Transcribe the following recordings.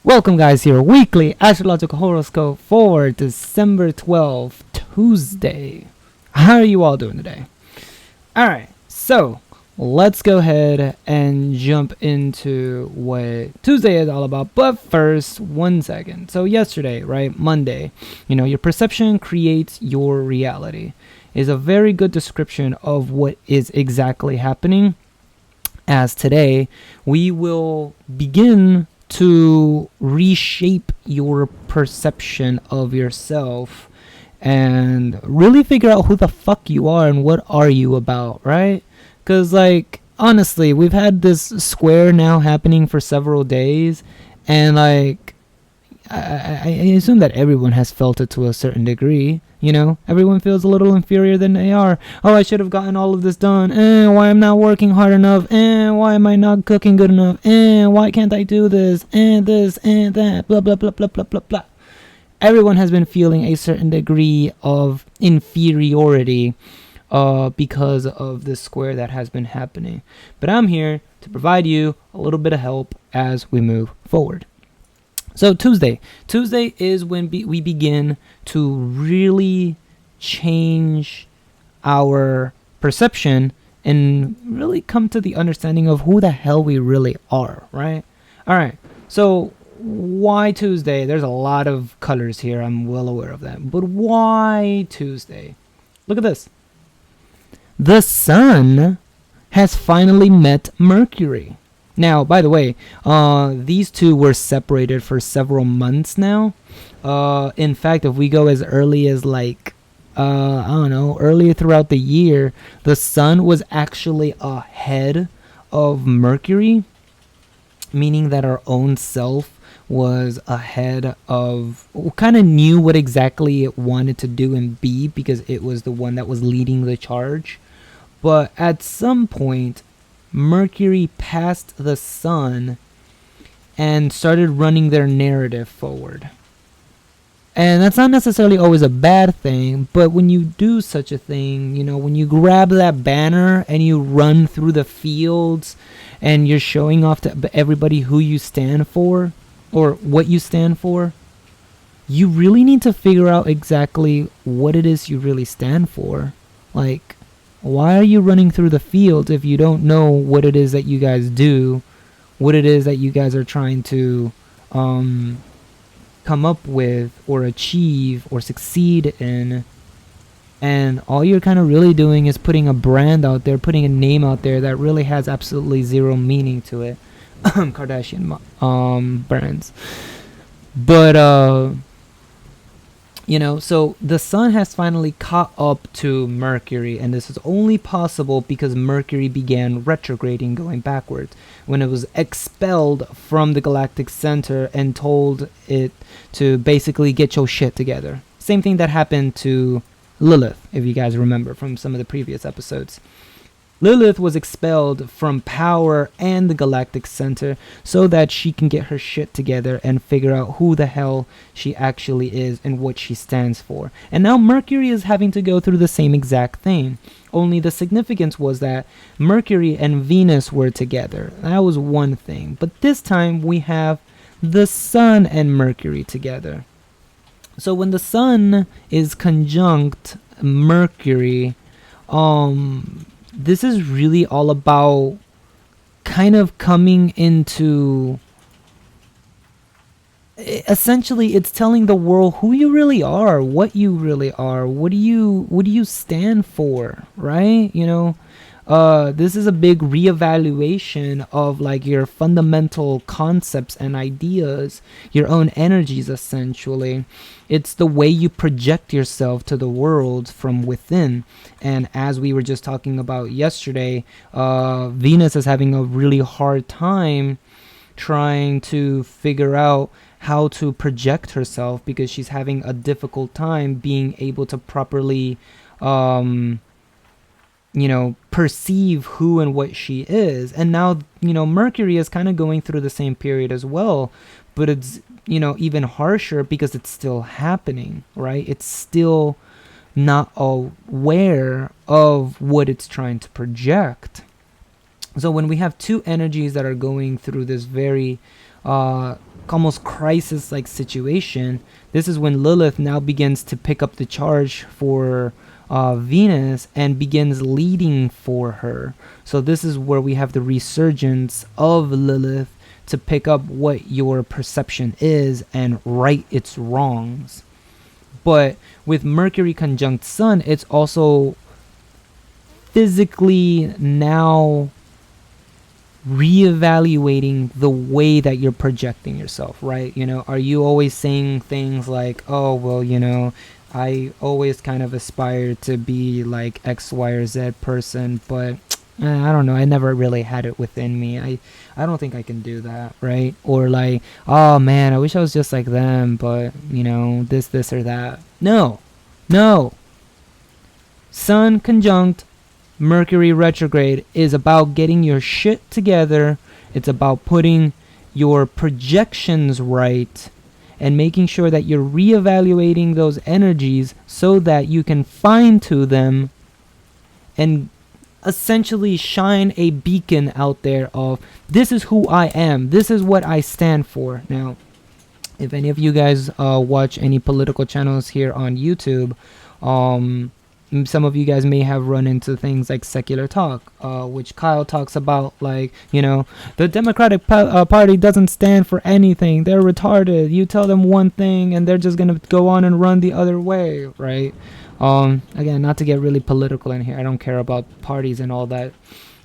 Welcome guys to your weekly astrological horoscope for December 12th, Tuesday. How are you all doing today? Alright, so let's go ahead and jump into what Tuesday is all about. But first, one second. So yesterday, right, Monday, your perception creates your reality is a very good description of what is exactly happening. As today, we will begin to reshape your perception of yourself and really figure out who the fuck you are and what are you about, right? Because honestly, we've had this square now happening for several days, and I assume that everyone has felt it to a certain degree. Everyone feels a little inferior than they are. Oh, I should have gotten all of this done. Why I'm not working hard enough? Why am I not cooking good enough? Why can't I do this? This and that. Blah, blah, blah, blah, blah, blah, blah. Everyone has been feeling a certain degree of inferiority because of this square that has been happening. But I'm here to provide you a little bit of help as we move forward. So Tuesday is when we begin to really change our perception and really come to the understanding of who the hell we really are, right? All right, so why Tuesday? There's a lot of colors here. I'm well aware of that. But why Tuesday? Look at this. The sun has finally met Mercury. Now, by the way, these two were separated for several months now. In fact, if we go as early as earlier throughout the year, the sun was actually ahead of Mercury, meaning that our own self was ahead of, kind of knew what exactly it wanted to do and be because it was the one that was leading the charge. But at some point, Mercury passed the sun and started running their narrative forward. And that's not necessarily always a bad thing, but when you do such a thing, when you grab that banner and you run through the fields and you're showing off to everybody who you stand for or what you stand for, you really need to figure out exactly what it is you really stand for. Why are you running through the field if you don't know what it is that you guys do, what it is that you guys are trying to come up with or achieve or succeed in? And all you're kind of really doing is putting a brand out there, putting a name out there that really has absolutely zero meaning to it. Kardashian brands. But so the sun has finally caught up to Mercury, and this is only possible because Mercury began retrograding, going backwards, when it was expelled from the galactic center and told it to basically get your shit together. Same thing that happened to Lilith, if you guys remember from some of the previous episodes. Lilith was expelled from power and the galactic center so that she can get her shit together and figure out who the hell she actually is and what she stands for. And now Mercury is having to go through the same exact thing. Only the significance was that Mercury and Venus were together. That was one thing. But this time we have the sun and Mercury together. So when the sun is conjunct Mercury, this is really all about kind of coming into, essentially it's telling the world who you really are, what you really are, what do you stand for, right? This is a big reevaluation of your fundamental concepts and ideas, your own energies essentially. It's the way you project yourself to the world from within. And as we were just talking about yesterday, Venus is having a really hard time trying to figure out how to project herself because she's having a difficult time being able to properly perceive who and what she is. And now, Mercury is kind of going through the same period as well, but it's, even harsher because it's still happening, right? It's still not aware of what it's trying to project. So when we have two energies that are going through this very almost crisis like situation, this is when Lilith now begins to pick up the charge for Venus and begins leading for her. So this is where we have the resurgence of Lilith to pick up what your perception is and right its wrongs. But with Mercury conjunct Sun, it's also physically now reevaluating the way that you're projecting yourself, right? You know, are you always saying things like, oh, well, you know, I always kind of aspire to be like X, Y, or Z person, but I don't know, I never really had it within me. I don't think I can do that, right? Or like, oh man, I wish I was just like them, but you know, this or that. No. Sun conjunct Mercury retrograde is about getting your shit together. It's about putting your projections right and making sure that you're reevaluating those energies so that you can fine-tune them and essentially shine a beacon out there of, this is who I am, this is what I stand for. Now, if any of you guys watch any political channels here on YouTube, some of you guys may have run into things like Secular Talk, which Kyle talks about, like, you know, the Democratic Party doesn't stand for anything. They're retarded. You tell them one thing and they're just going to go on and run the other way, right? Again, not to get really political in here. I don't care about parties and all that.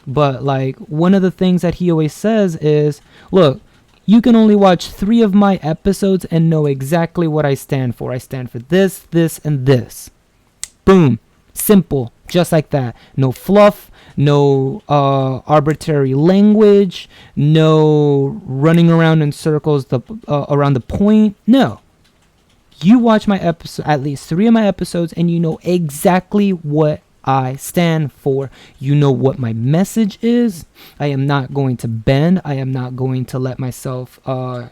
But, like, one of the things that he always says is, look, you can only watch 3 of my episodes and know exactly what I stand for. I stand for this, this, and this. Boom. Simple, just like that. No fluff, no arbitrary language, no running around in circles around the point. No. You watch my episode, at least 3 of my episodes, and you know exactly what I stand for. You know what my message is. I am not going to bend. I am not going to let myself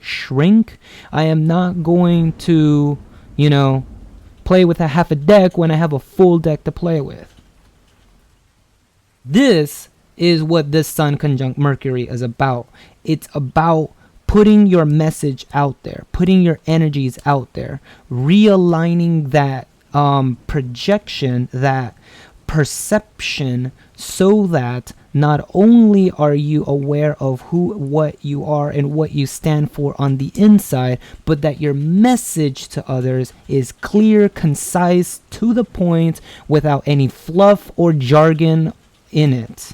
shrink. I am not going to, you know, play with a half a deck when I have a full deck to play with. This is what this Sun conjunct Mercury is about. It's about putting your message out there, putting your energies out there, realigning that projection, that perception, so that not only are you aware of what you are and what you stand for on the inside, but that your message to others is clear, concise, to the point, without any fluff or jargon in it.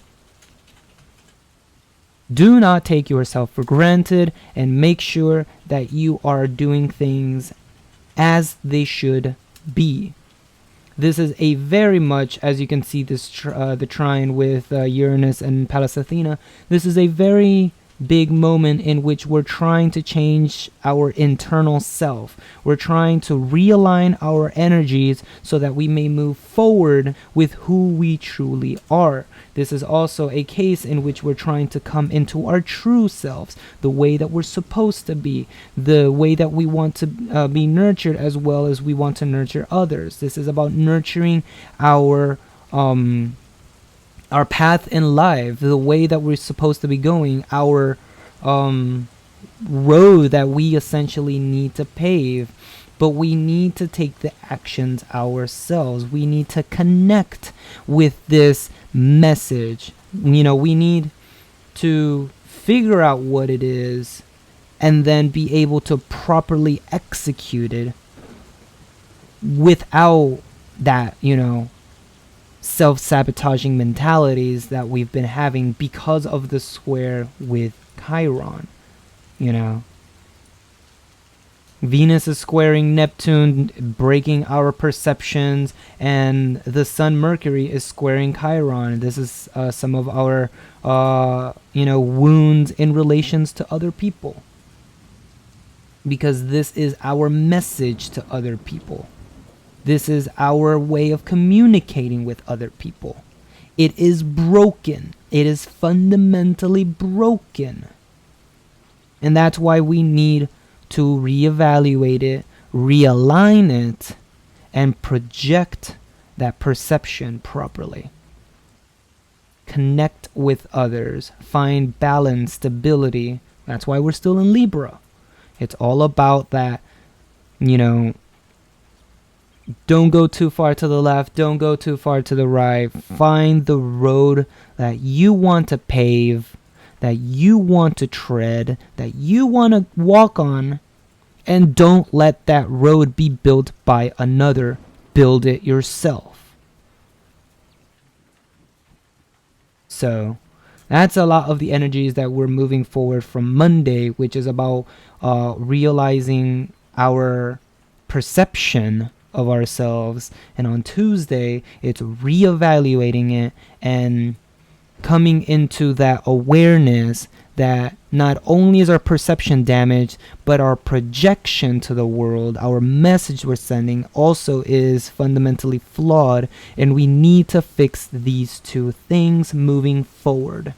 Do not take yourself for granted and make sure that you are doing things as they should be. This is a very much, as you can see, this the trine with Uranus and Pallas Athena. This is a very big moment in which we're trying to change our internal self. We're trying to realign our energies so that we may move forward with who we truly are. This is also a case in which we're trying to come into our true selves, the way that we're supposed to be, the way that we want to be nurtured, as well as we want to nurture others. This is about nurturing our path in life, the way that we're supposed to be going, our road that we essentially need to pave. But we need to take the actions ourselves. We need to connect with this message. You know, we need to figure out what it is and then be able to properly execute it without that, you know, self-sabotaging mentalities that we've been having because of the square with Chiron, you know. Venus is squaring Neptune, breaking our perceptions, and the Sun Mercury is squaring Chiron. This is some of our, wounds in relations to other people, because this is our message to other people. This is our way of communicating with other people. It is broken. It is fundamentally broken. And that's why we need to reevaluate it, realign it, and project that perception properly. Connect with others. Find balance, stability. That's why we're still in Libra. It's all about that, you know, don't go too far to the left, don't go too far to the right. Find the road that you want to pave, that you want to tread, that you want to walk on, and don't let that road be built by another. Build it yourself. So that's a lot of the energies that we're moving forward from Monday, which is about realizing our perception of ourselves. And on Tuesday, it's reevaluating it and coming into that awareness that not only is our perception damaged, but our projection to the world, our message we're sending, also is fundamentally flawed, and we need to fix these two things moving forward.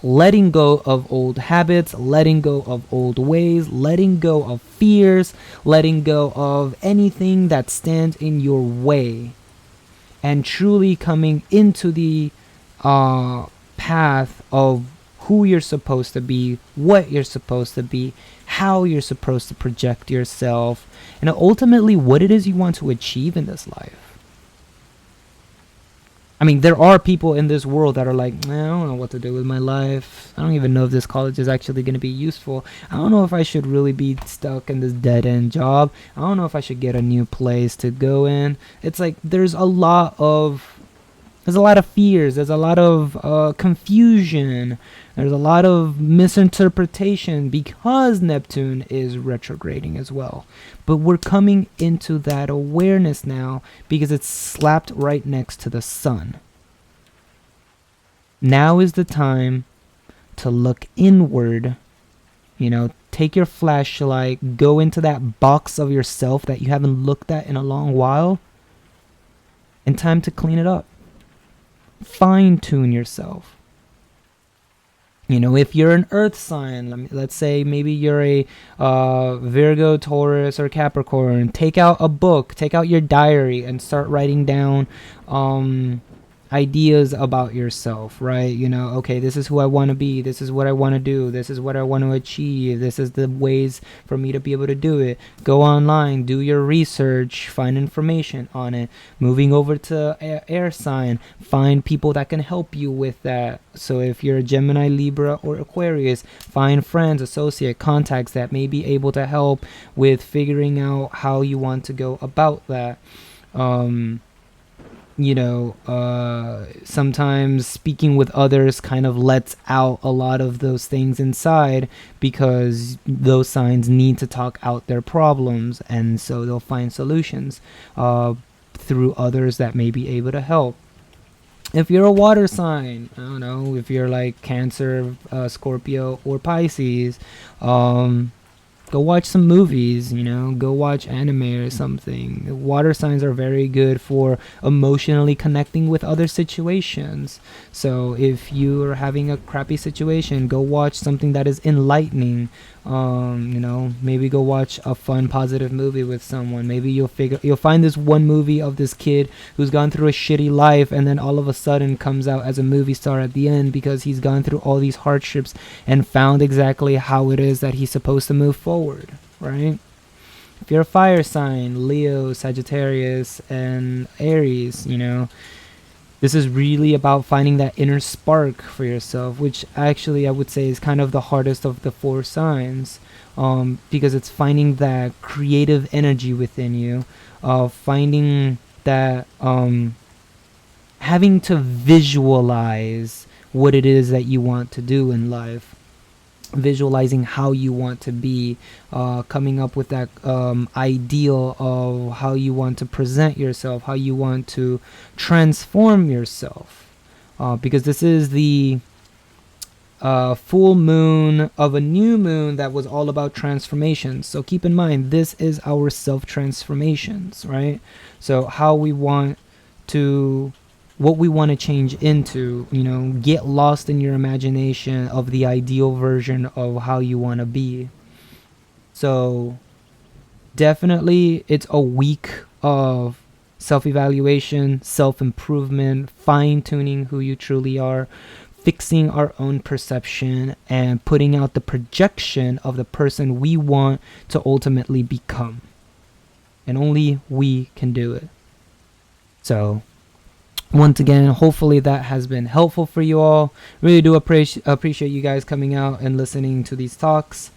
Letting go of old habits, letting go of old ways, letting go of fears, letting go of anything that stands in your way, and truly coming into the path of who you're supposed to be, what you're supposed to be, how you're supposed to project yourself, and ultimately what it is you want to achieve in this life. I mean, there are people in this world that are like, I don't know what to do with my life. I don't even know if this college is actually going to be useful. I don't know if I should really be stuck in this dead-end job. I don't know if I should get a new place to go in. It's like there's a lot of fears. There's a lot of confusion. There's a lot of misinterpretation because Neptune is retrograding as well. But we're coming into that awareness now because it's slapped right next to the sun. Now is the time to look inward. You know, take your flashlight, go into that box of yourself that you haven't looked at in a long while, and time to clean it up. Fine-tune yourself. You know, if you're an earth sign, let's say maybe you're a Virgo, Taurus, or Capricorn, take out a book, take out your diary, and start writing down ideas about yourself, right? You know, okay, this is who I want to be, this is what I want to do, this is what I want to achieve, this is the ways for me to be able to do it. Go online, do your research, find information on it. Moving over to air sign, find people that can help you with that. So if you're a Gemini, Libra, or Aquarius, find friends, associate, contacts that may be able to help with figuring out how you want to go about that. You know, sometimes speaking with others kind of lets out a lot of those things inside because those signs need to talk out their problems, and so they'll find solutions through others that may be able to help. If you're a water sign, I don't know, if you're like Cancer, Scorpio, or Pisces, go watch some movies, you know, go watch anime or something. Water signs are very good for emotionally connecting with other situations. So if you are having a crappy situation, go watch something that is enlightening. You know, maybe go watch a fun, positive movie with someone. Maybe you'll find this one movie of this kid who's gone through a shitty life and then all of a sudden comes out as a movie star at the end because he's gone through all these hardships and found exactly how it is that he's supposed to move forward, right? If you're a fire sign, Leo, Sagittarius, and Aries, you know, this is really about finding that inner spark for yourself, which actually I would say is kind of the hardest of the four signs, because it's finding that creative energy within you, finding that having to visualize what it is that you want to do in life, visualizing how you want to be, coming up with that ideal of how you want to present yourself, how you want to transform yourself, because this is the full moon of a new moon that was all about transformations. So keep in mind, this is our self-transformations, right? So how we want to, what we want to change into, you know, get lost in your imagination of the ideal version of how you want to be. So definitely it's a week of self-evaluation, self-improvement, fine-tuning who you truly are, fixing our own perception and putting out the projection of the person we want to ultimately become. And only we can do it. So once again, hopefully that has been helpful for you all. Really do appreciate you guys coming out and listening to these talks.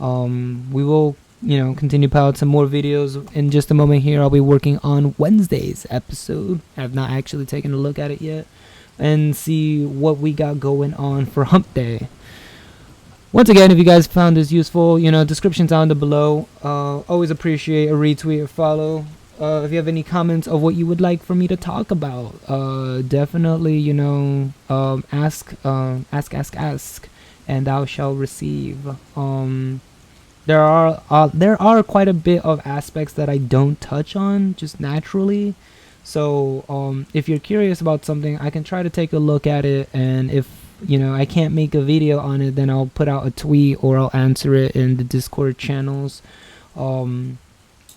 We will, continue to put out some more videos in just a moment here. I'll be working on Wednesday's episode. I have not actually taken a look at it yet and see what we got going on for Hump Day. Once again, if you guys found this useful, descriptions down below. Always appreciate a retweet or follow. If you have any comments of what you would like for me to talk about, definitely, ask, and thou shalt receive. There are quite a bit of aspects that I don't touch on just naturally. So, if you're curious about something, I can try to take a look at it, and if I can't make a video on it, then I'll put out a tweet or I'll answer it in the Discord channels.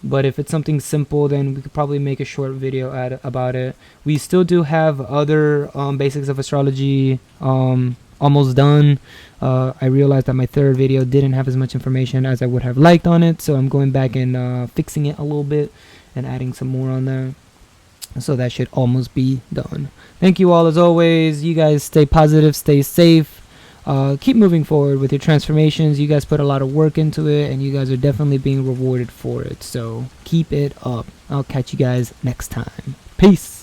But if it's something simple, then we could probably make a short video about it. We still do have other basics of astrology almost done. I realized that my third video didn't have as much information as I would have liked on it, so I'm going back and fixing it a little bit and adding some more on there. So that should almost be done. Thank you all as always. You guys stay positive, stay safe. Keep moving forward with your transformations. You guys put a lot of work into it, and you guys are definitely being rewarded for it. So keep it up. I'll catch you guys next time. Peace.